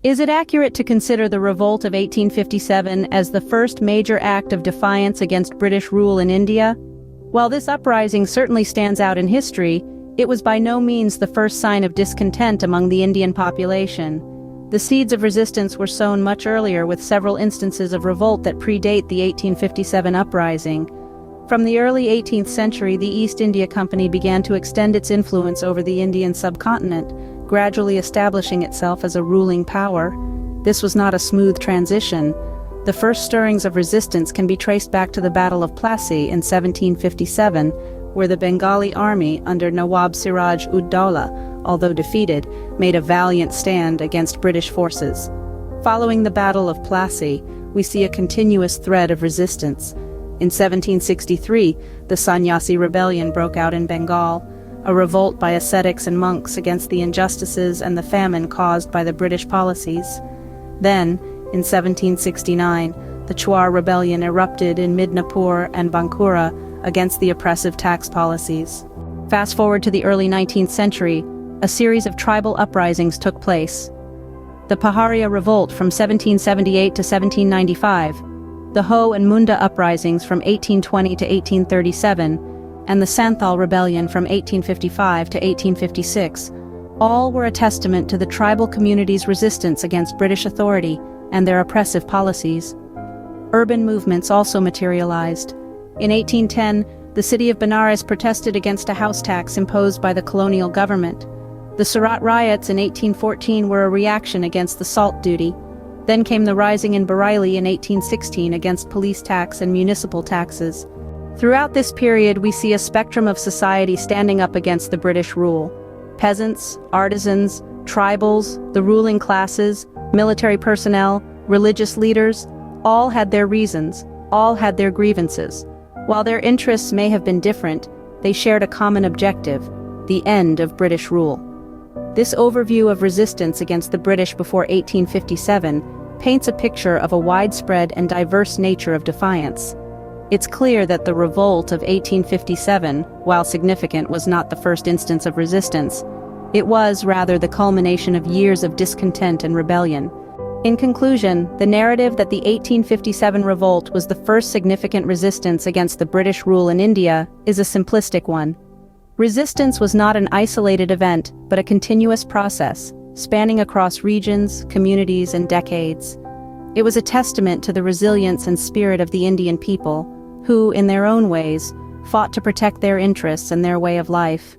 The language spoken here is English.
Is it accurate to consider the revolt of 1857 as the first major act of defiance against British rule in India? While this uprising certainly stands out in history, it was by no means the first sign of discontent among the Indian population. The seeds of resistance were sown much earlier, with several instances of revolt that predate the 1857 uprising. From the early 18th century, the East India Company began to extend its influence over the Indian subcontinent, gradually establishing itself as a ruling power. This was not a smooth transition. The first stirrings of resistance can be traced back to the Battle of Plassey in 1757, where the Bengali army under Nawab Siraj-ud-Dowlah, although defeated, made a valiant stand against British forces. Following the Battle of Plassey, we see a continuous thread of resistance. In 1763, the Sannyasi rebellion broke out in Bengal, a revolt by ascetics and monks against the injustices and the famine caused by the British policies. Then, in 1769, the Chouar rebellion erupted in Midnapur and Bankura against the oppressive tax policies. Fast forward to the early 19th century, a series of tribal uprisings took place. The Paharia Revolt from 1778 to 1795, the Ho and Munda uprisings from 1820 to 1837, and the Santhal Rebellion from 1855 to 1856, all were a testament to the tribal community's resistance against British authority and their oppressive policies. Urban movements also materialized. In 1810, the city of Benares protested against a house tax imposed by the colonial government. The Surat riots in 1814 were a reaction against the salt duty. Then came the rising in Bareilly in 1816 against police tax and municipal taxes. Throughout this period, we see a spectrum of society standing up against the British rule. Peasants, artisans, tribals, the ruling classes, military personnel, religious leaders, all had their reasons, all had their grievances. While their interests may have been different, they shared a common objective: the end of British rule. This overview of resistance against the British before 1857 paints a picture of a widespread and diverse nature of defiance. It's clear that the revolt of 1857, while significant, was not the first instance of resistance. It was, rather, the culmination of years of discontent and rebellion. In conclusion, the narrative that the 1857 revolt was the first significant resistance against the British rule in India is a simplistic one. Resistance was not an isolated event, but a continuous process, spanning across regions, communities, and decades. It was a testament to the resilience and spirit of the Indian people, who, in their own ways, fought to protect their interests and their way of life.